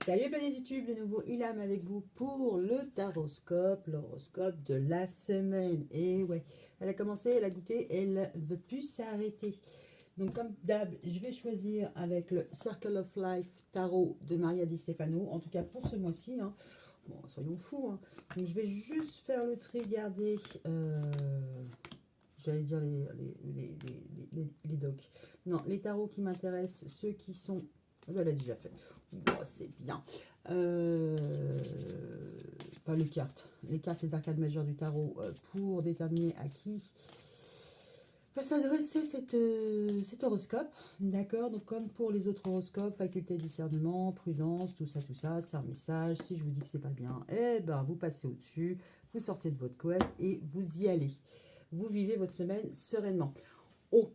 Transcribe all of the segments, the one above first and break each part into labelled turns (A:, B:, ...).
A: Salut planète YouTube, de nouveau Ilham avec vous pour le taroscope, l'horoscope de la semaine. Et ouais, elle a commencé, elle a goûté, elle ne veut plus s'arrêter. Donc comme d'hab, je vais choisir avec le Circle of Life Tarot de Maria Di Stefano, en tout cas pour ce mois-ci. Hein. Bon, soyons fous. Hein. Donc je vais juste faire le tri, garder, j'allais dire les docs. Non, les tarots qui m'intéressent, ceux qui sont... Elle a déjà fait. Oh, c'est bien. Enfin, les cartes, les arcades majeures du tarot pour déterminer à qui va s'adresser cet horoscope. D'accord. Donc, comme pour les autres horoscopes, faculté de discernement, prudence, tout ça, c'est un message. Si je vous dis que c'est pas bien, eh ben, vous passez au-dessus, vous sortez de votre couette et vous y allez. Vous vivez votre semaine sereinement. Ok.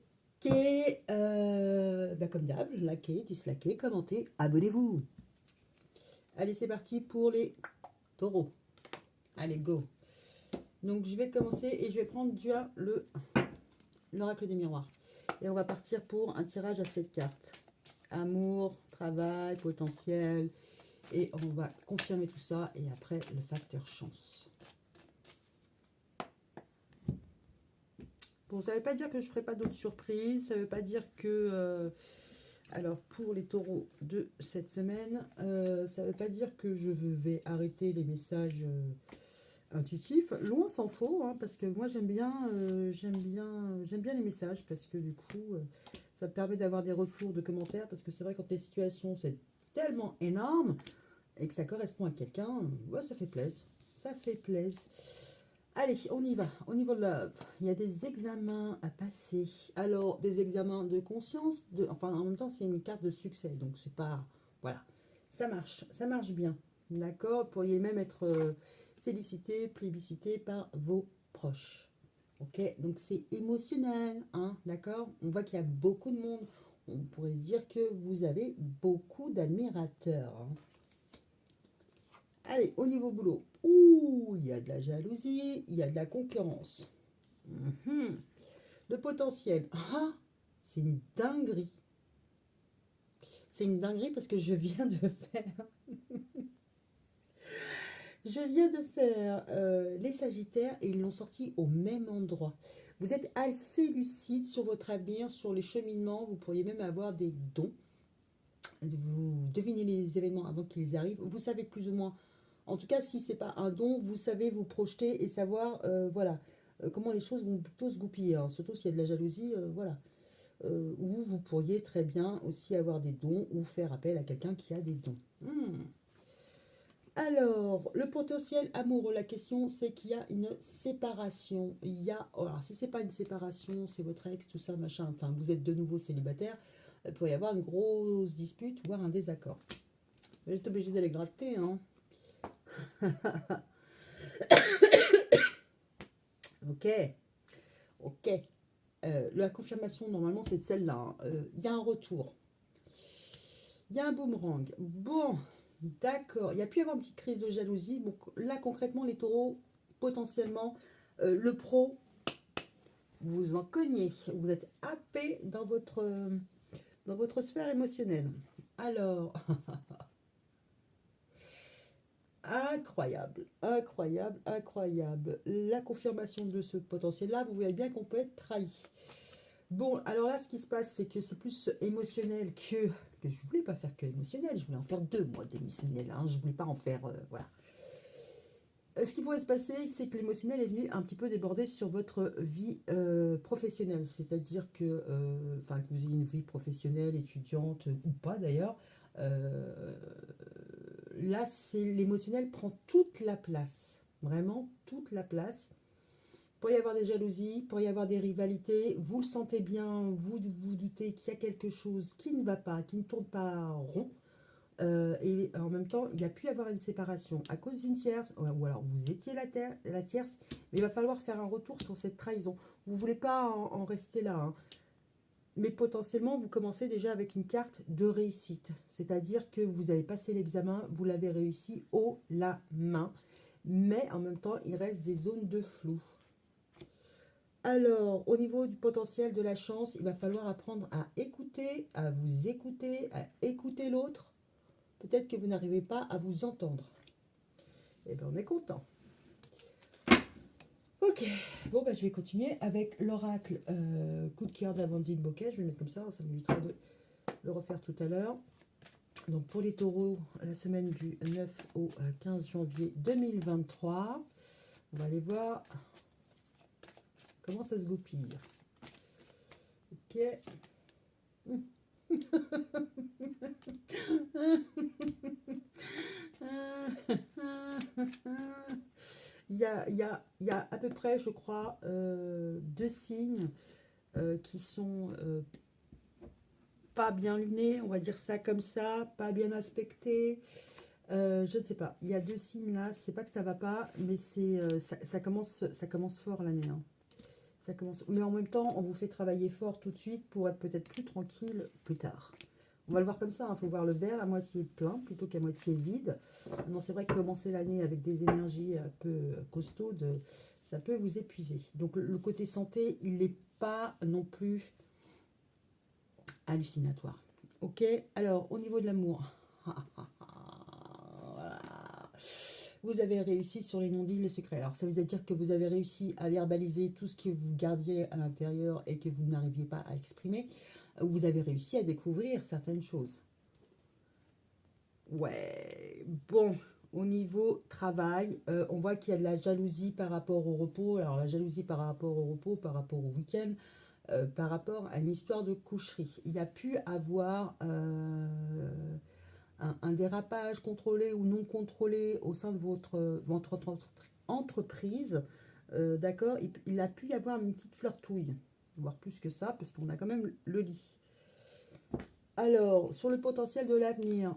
A: Comme d'hab, likez, dislikez, commentez, abonnez-vous. Allez, c'est parti pour les taureaux. Allez, go. Donc, je vais commencer et je vais prendre déjà l'oracle des miroirs. Et on va partir pour un tirage à 7 cartes. Amour, travail, potentiel. Et on va confirmer tout ça. Et après, le facteur chance. Bon, ça ne veut pas dire que je ne ferai pas d'autres surprises. Ça ne veut pas dire que... alors, pour les taureaux de cette semaine, ça ne veut pas dire que je vais arrêter les messages intuitifs. Loin s'en faut, hein, parce que moi, j'aime bien les messages, parce que du coup, ça me permet d'avoir des retours de commentaires, parce que c'est vrai, quand les situations, c'est tellement énorme, et que ça correspond à quelqu'un, ouais, ça fait plaisir. Ça fait plaisir. Allez, on y va. Au niveau de love, il y a des examens à passer. Alors, des examens de conscience, enfin, en même temps, c'est une carte de succès. Donc, c'est pas... Voilà. Ça marche bien. D'accord. Vous pourriez même être félicité, plébiscité par vos proches. Ok. Donc, c'est émotionnel. Hein, d'accord. On voit qu'il y a beaucoup de monde. On pourrait se dire que vous avez beaucoup d'admirateurs. Hein. Allez, au niveau boulot. Ouh, il y a de la jalousie, il y a de la concurrence. Le potentiel. Ah, c'est une dinguerie. C'est une dinguerie parce que je viens de faire... les Sagittaires et ils l'ont sorti au même endroit. Vous êtes assez lucide sur votre avenir, sur les cheminements. Vous pourriez même avoir des dons. Vous devinez les événements avant qu'ils arrivent. Vous savez plus ou moins... En tout cas, si c'est pas un don, vous savez vous projeter et savoir, comment les choses vont plutôt se goupiller. Hein. Surtout s'il y a de la jalousie, voilà. Ou vous pourriez très bien aussi avoir des dons ou faire appel à quelqu'un qui a des dons. Alors, le potentiel amoureux, la question c'est qu'il y a une séparation. Alors si c'est pas une séparation, c'est votre ex, tout ça, machin, enfin vous êtes de nouveau célibataire, il pourrait y avoir une grosse dispute, voire un désaccord. Vous êtes obligé d'aller gratter, hein. Ok. La confirmation, normalement, c'est de celle-là. Il y a un retour. Il y a un boomerang. Bon, d'accord. Il y a pu y avoir une petite crise de jalousie. Donc là, concrètement, les taureaux, potentiellement, le pro, vous en cognez. Vous êtes happé dans votre sphère émotionnelle. Alors, incroyable, incroyable, incroyable. La confirmation de ce potentiel-là, vous voyez bien qu'on peut être trahi. Bon, alors là, ce qui se passe, c'est que c'est plus émotionnel que je voulais pas faire que émotionnel. Je voulais en faire deux, moi, d'émotionnel. Hein. Je voulais pas en faire... voilà. Ce qui pourrait se passer, c'est que l'émotionnel est venu un petit peu déborder sur votre vie professionnelle. C'est-à-dire que, que vous ayez une vie professionnelle, étudiante ou pas d'ailleurs. euh, Là, c'est l'émotionnel prend toute la place. Vraiment toute la place. Il pourrait y avoir des jalousies, il pourrait y avoir des rivalités. Vous le sentez bien, vous doutez qu'il y a quelque chose qui ne va pas, qui ne tourne pas rond. Et en même temps, il y a pu y avoir une séparation à cause d'une tierce, ou alors vous étiez la tierce, mais il va falloir faire un retour sur cette trahison. Vous ne voulez pas en rester là, hein. Mais potentiellement, vous commencez déjà avec une carte de réussite. C'est-à-dire que vous avez passé l'examen, vous l'avez réussi haut la main, mais en même temps, il reste des zones de flou. Alors, au niveau du potentiel de la chance, il va falloir apprendre à écouter, à vous écouter, à écouter l'autre. peut-être que vous n'arrivez pas à vous entendre. Eh bien, on est content. Ok, bon, bah, je vais continuer avec l'oracle coup de cœur d'Amandine Bocquet. Je vais le mettre comme ça m'évitera de le refaire tout à l'heure. Donc, pour les taureaux, la semaine du 9 au 15 janvier 2023, on va aller voir comment ça se goupille. Ok. Il y a à peu près, je crois, deux signes qui sont pas bien lunés, on va dire ça comme ça, pas bien aspectés. Je ne sais pas. Il y a deux signes là. C'est pas que ça va pas, mais ça commence fort l'année, hein. Ça commence. Mais en même temps, on vous fait travailler fort tout de suite pour être peut-être plus tranquille plus tard. On va le voir comme ça. Il faut voir le verre à moitié plein plutôt qu'à moitié vide. Non, c'est vrai que commencer l'année avec des énergies un peu costaudes, ça peut vous épuiser. Donc le côté santé, il n'est pas non plus hallucinatoire. Ok. Alors au niveau de l'amour. Voilà. Vous avez réussi sur les non-dits, les secrets. Alors, ça veut dire que vous avez réussi à verbaliser tout ce que vous gardiez à l'intérieur et que vous n'arriviez pas à exprimer. Vous avez réussi à découvrir certaines choses. Ouais, bon, au niveau travail, on voit qu'il y a de la jalousie par rapport au repos. Alors, la jalousie par rapport au repos, par rapport au week-end, par rapport à une histoire de coucherie. Il y a pu avoir un dérapage contrôlé ou non contrôlé au sein de votre entreprise, d'accord, il a pu y avoir une petite flirtouille, voire plus que ça, parce qu'on a quand même le lit. Alors, sur le potentiel de l'avenir,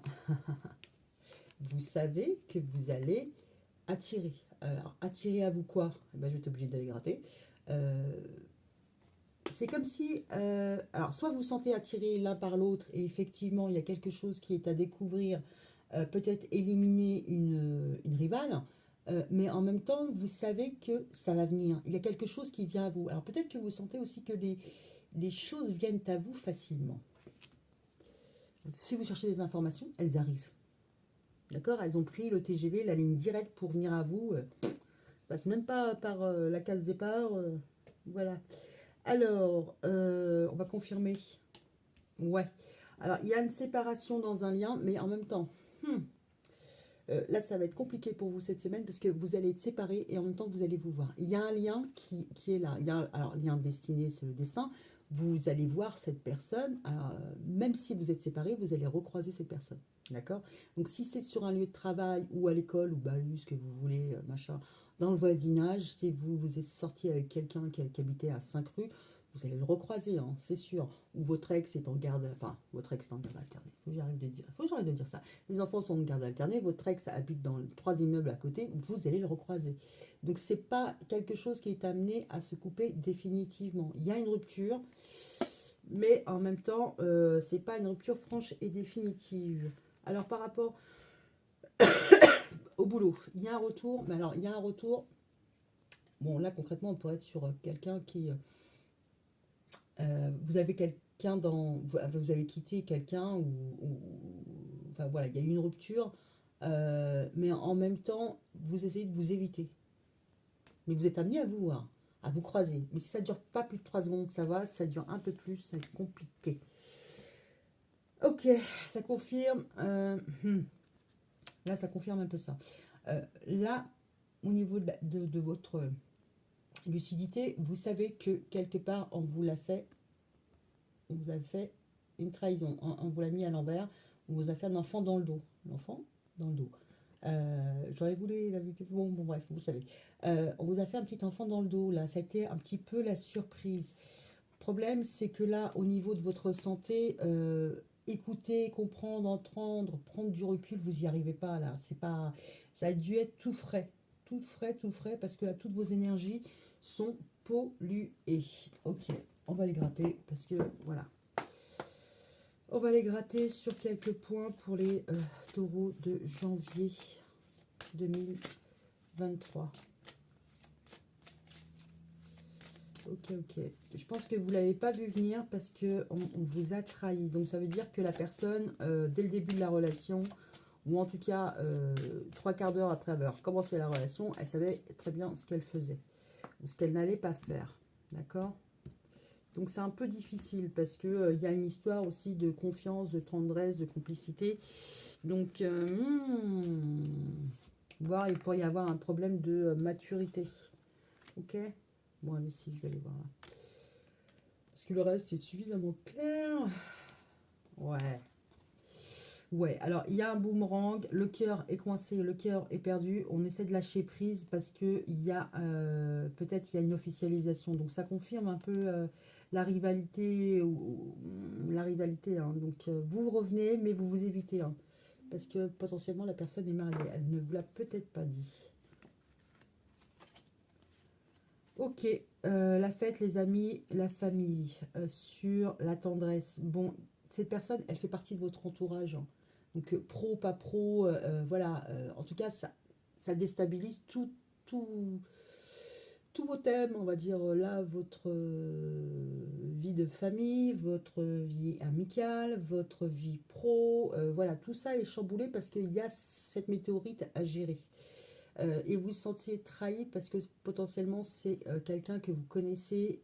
A: vous savez que vous allez attirer. Alors, attirer à vous quoi? Eh ben, je vais être obligée d'aller gratter. Euh, c'est comme si, alors, soit vous sentez attiré l'un par l'autre, et effectivement, il y a quelque chose qui est à découvrir, peut-être éliminer une rivale, mais en même temps, vous savez que ça va venir. Il y a quelque chose qui vient à vous. Alors, peut-être que vous sentez aussi que les choses viennent à vous facilement. Si vous cherchez des informations, elles arrivent. D'accord? Elles ont pris le TGV, la ligne directe pour venir à vous. Passe même pas par la case départ. Voilà. Alors, on va confirmer. Ouais. Alors, il y a une séparation dans un lien, mais en même temps, là, ça va être compliqué pour vous cette semaine parce que vous allez être séparés et en même temps, vous allez vous voir. Il y a un lien qui est là. Il y a, alors, lien destiné, c'est le destin. Vous allez voir cette personne. Alors, même si vous êtes séparés, vous allez recroiser cette personne. D'accord? Donc, si c'est sur un lieu de travail ou à l'école ou bahut, ce que vous voulez, machin, dans le voisinage, si vous êtes sorti avec quelqu'un qui habitait à 5 rues, vous allez le recroiser, hein, c'est sûr. Ou votre ex est en garde, enfin, votre ex est en garde alternée. Faut que j'arrête de dire ça. Les enfants sont en garde alternée, votre ex habite dans 3 immeubles à côté, vous allez le recroiser. Donc c'est pas quelque chose qui est amené à se couper définitivement. Il y a une rupture, mais en même temps, c'est pas une rupture franche et définitive. Alors par rapport au boulot, il y a un retour, mais alors il y a un retour. Bon là concrètement, on pourrait être sur quelqu'un qui vous avez quelqu'un vous avez quitté quelqu'un enfin voilà, il y a eu une rupture, mais en même temps, vous essayez de vous éviter. Mais vous êtes amené à vous voir, à vous croiser. Mais si ça dure pas plus de 3 secondes, ça va. Si ça dure un peu plus, c'est compliqué. Ok, ça confirme. Là, ça confirme un peu ça. Là, au niveau de votre lucidité, vous savez que quelque part, on vous a fait une trahison, on vous l'a mis à l'envers, on vous a fait un enfant dans le dos. L'enfant dans le dos. J'aurais voulu l'inviter. Bon, bref, vous savez. On vous a fait un petit enfant dans le dos, là. C'était un petit peu la surprise. Le problème, c'est que là, au niveau de votre santé, écouter, comprendre, entendre, prendre du recul, vous n'y arrivez pas, là. C'est pas... Ça a dû être tout frais. Tout frais, tout frais, parce que là, toutes vos énergies sont polluées. Ok, on va les gratter, parce que, voilà. On va les gratter sur quelques points pour les taureaux de janvier 2023. ok. Je pense que vous ne l'avez pas vu venir parce que on vous a trahi. Donc ça veut dire que la personne, dès le début de la relation, ou en tout cas 3/4 d'heure après avoir commencé la relation, elle savait très bien ce qu'elle faisait, ou ce qu'elle n'allait pas faire. D'accord? Donc c'est un peu difficile parce que il y a une histoire aussi de confiance, de tendresse, de complicité. Donc, voire il pourrait y avoir un problème de maturité. Ok? Bon, allez, si, je vais aller voir là. Parce que le reste est suffisamment clair. Ouais. Ouais, alors il y a un boomerang, le cœur est coincé, le cœur est perdu. On essaie de lâcher prise parce que il y a peut-être il y a une officialisation. Donc ça confirme un peu la rivalité la rivalité. Hein. Donc vous revenez, mais vous vous évitez. Hein, parce que potentiellement la personne est mariée. Elle ne vous l'a peut-être pas dit. Ok, la fête, les amis, la famille, sur la tendresse. Bon, cette personne, elle fait partie de votre entourage. Hein. Donc, pro, pas pro, voilà. En tout cas, ça déstabilise tout, tous vos thèmes, on va dire là, votre vie de famille, votre vie amicale, votre vie pro. Voilà, tout ça est chamboulé parce qu'il y a cette météorite à gérer. Et vous vous sentiez trahi parce que potentiellement c'est quelqu'un que vous connaissez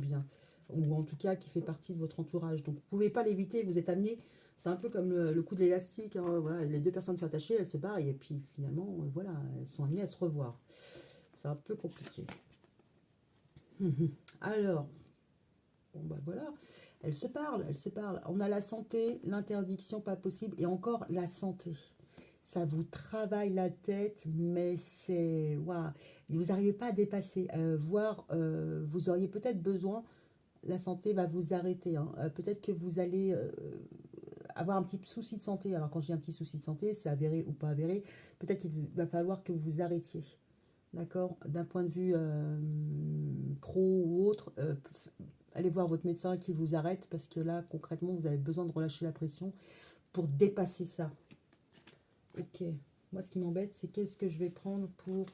A: bien, ou en tout cas qui fait partie de votre entourage. Donc vous ne pouvez pas l'éviter, vous êtes amené, c'est un peu comme le coup de l'élastique, hein, voilà, les deux personnes sont attachées, elles se barrent et puis finalement, voilà, elles sont amenées à se revoir. C'est un peu compliqué. Alors, bon bah voilà, elles se parlent. On a la santé, l'interdiction pas possible, et encore la santé. Ça vous travaille la tête, mais c'est... Waouh, vous n'arrivez pas à dépasser. Voire, vous auriez peut-être besoin, la santé va vous arrêter. Hein. Peut-être que vous allez avoir un petit souci de santé. Alors quand je dis un petit souci de santé, c'est avéré ou pas avéré. Peut-être qu'il va falloir que vous vous arrêtiez. D'accord? D'un point de vue pro ou autre, allez voir votre médecin qui vous arrête parce que là, concrètement, vous avez besoin de relâcher la pression pour dépasser ça. Ok. Moi, ce qui m'embête, c'est qu'est-ce que je vais prendre pour...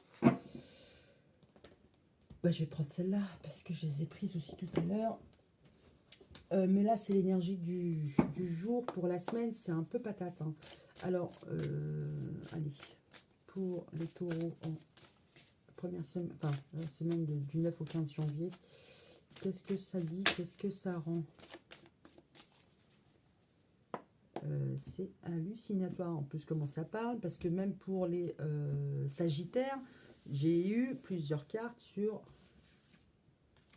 A: Bah, je vais prendre celle-là parce que je les ai prises aussi tout à l'heure. Mais là, c'est l'énergie du jour. Pour la semaine, c'est un peu patate. Hein. Alors, allez. Pour les taureaux en première semaine, enfin, la semaine du 9 au 15 janvier. Qu'est-ce que ça dit? Qu'est-ce que ça rend? C'est hallucinatoire en plus comment ça parle, parce que même pour les sagittaires, j'ai eu plusieurs cartes sur,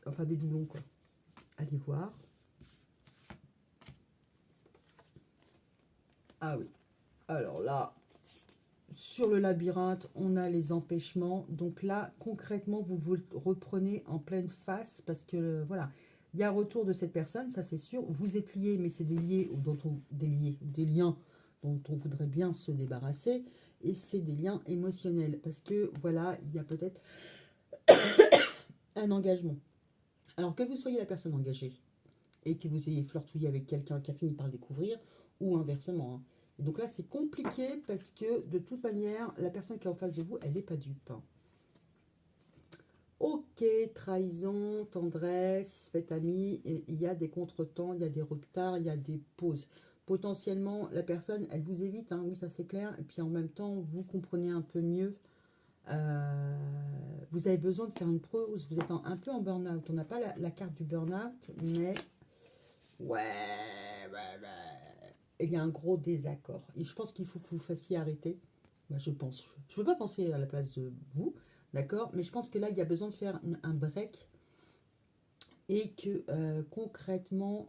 A: enfin des doublons quoi. Allez voir. Ah oui, alors là, sur le labyrinthe, on a les empêchements. Donc là, concrètement, vous vous reprenez en pleine face parce que voilà, il y a un retour de cette personne, ça c'est sûr. Vous êtes liés, mais c'est des liens dont on voudrait bien se débarrasser. Et c'est des liens émotionnels parce que voilà, il y a peut-être un engagement. Alors que vous soyez la personne engagée et que vous ayez flirtouillé avec quelqu'un qui a fini par le découvrir, ou inversement. Hein. Et donc là, c'est compliqué parce que de toute manière, la personne qui est en face de vous, elle n'est pas dupe. Hein. Ok, trahison, tendresse, fête amie, il y a des contretemps, il y a des retards, il y a des pauses. Potentiellement, la personne, elle vous évite, hein, oui, ça c'est clair, et puis en même temps, vous comprenez un peu mieux. Euh, vous avez besoin de faire une pause, vous êtes un peu en burn-out. On n'a pas la carte du burn-out, mais ouais. Il y a un gros désaccord. Et je pense qu'il faut que vous fassiez arrêter. Bah, je pense. Je ne veux pas penser à la place de vous, d'accord? Mais je pense que là, il y a besoin de faire un break et que concrètement,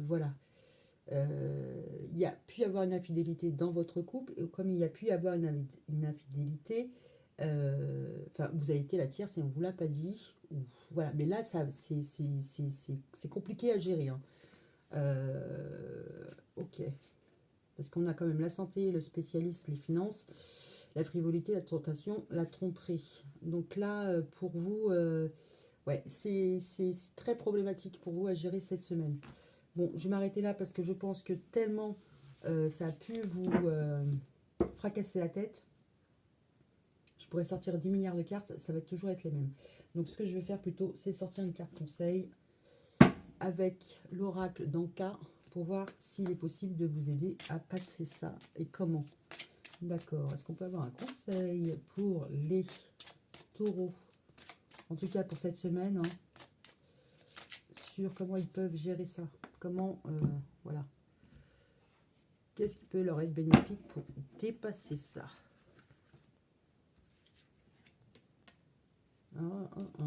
A: voilà, il y a pu y avoir une infidélité dans votre couple, et comme il y a pu y avoir une infidélité, enfin, vous avez été la tierce et on ne vous l'a pas dit. Ou, voilà, mais là, ça, c'est compliqué à gérer. Hein. Ok. Parce qu'on a quand même la santé, le spécialiste, les finances, la frivolité, la tentation, la tromperie. Donc là, pour vous, ouais, c'est très problématique pour vous à gérer cette semaine. Bon, je vais m'arrêter là parce que je pense que tellement ça a pu vous fracasser la tête. Je pourrais sortir 10 milliards de cartes, ça va toujours être les mêmes. Donc ce que je vais faire plutôt, c'est sortir une carte conseil avec l'oracle d'Anka pour voir s'il est possible de vous aider à passer ça et comment. D'accord, est-ce qu'on peut avoir un conseil pour les taureaux, en tout cas pour cette semaine, hein, sur comment ils peuvent gérer ça, comment, voilà, qu'est-ce qui peut leur être bénéfique pour dépasser ça. Ah, ah, ah.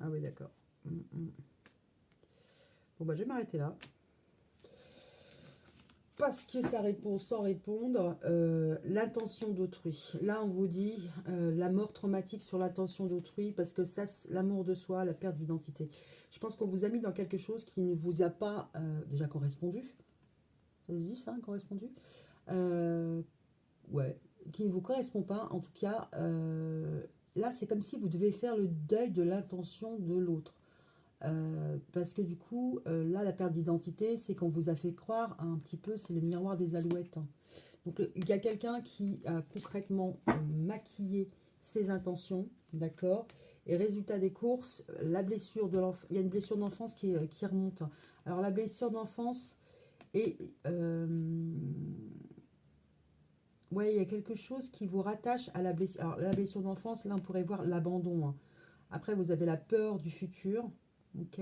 A: Ah oui, d'accord. Bon, bah, je vais m'arrêter là. Parce que ça répond sans répondre, l'intention d'autrui. Là, on vous dit la mort traumatique sur l'intention d'autrui, parce que ça, l'amour de soi, la perte d'identité. Je pense qu'on vous a mis dans quelque chose qui ne vous a pas déjà correspondu. Ça se dit ça, correspondu ouais, qui ne vous correspond pas. En tout cas, là, c'est comme si vous devez faire le deuil de l'intention de l'autre. Parce que du coup, là, la perte d'identité, c'est qu'on vous a fait croire un petit peu, c'est le miroir des alouettes, hein. Donc, il y a quelqu'un qui a concrètement maquillé ses intentions, d'accord. Et résultat des courses, la blessure de l'enfant, il y a une blessure d'enfance qui remonte. Alors, la blessure d'enfance est... ouais, il y a quelque chose qui vous rattache à la blessure. Alors, la blessure d'enfance, là, on pourrait voir l'abandon, hein. Après, vous avez la peur du futur, ok.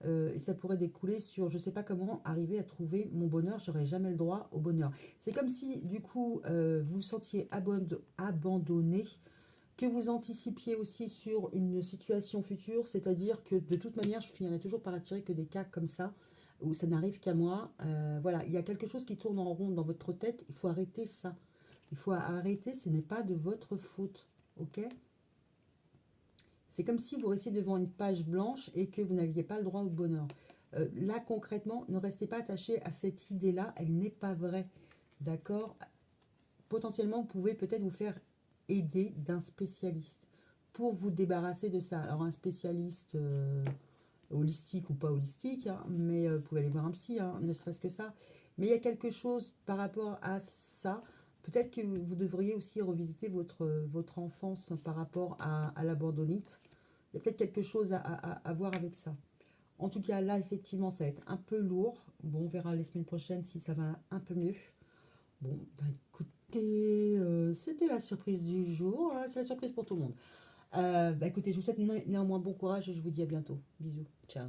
A: Et ça pourrait découler sur je ne sais pas comment arriver à trouver mon bonheur, j'aurai jamais le droit au bonheur. C'est comme si du coup vous vous sentiez abandonné, que vous anticipiez aussi sur une situation future, c'est-à-dire que de toute manière je finirai toujours par attirer que des cas comme ça, où ça n'arrive qu'à moi. Voilà, il y a quelque chose qui tourne en rond dans votre tête, il faut arrêter ça. Il faut arrêter, ce n'est pas de votre faute, ok. C'est comme si vous restiez devant une page blanche et que vous n'aviez pas le droit au bonheur. Là, concrètement, ne restez pas attaché à cette idée-là, elle n'est pas vraie. D'accord. Potentiellement, vous pouvez peut-être vous faire aider d'un spécialiste pour vous débarrasser de ça. Alors, un spécialiste holistique ou pas holistique, hein, mais vous pouvez aller voir un psy, hein, ne serait-ce que ça. Mais il y a quelque chose par rapport à ça. Peut-être que vous devriez aussi revisiter votre enfance par rapport à l'abandonnite. Il y a peut-être quelque chose à voir avec ça. En tout cas, là, effectivement, ça va être un peu lourd. Bon, on verra les semaines prochaines si ça va un peu mieux. Bon, bah écoutez, c'était la surprise du jour, hein. C'est la surprise pour tout le monde. Bah écoutez, je vous souhaite néanmoins bon courage et je vous dis à bientôt. Bisous, ciao.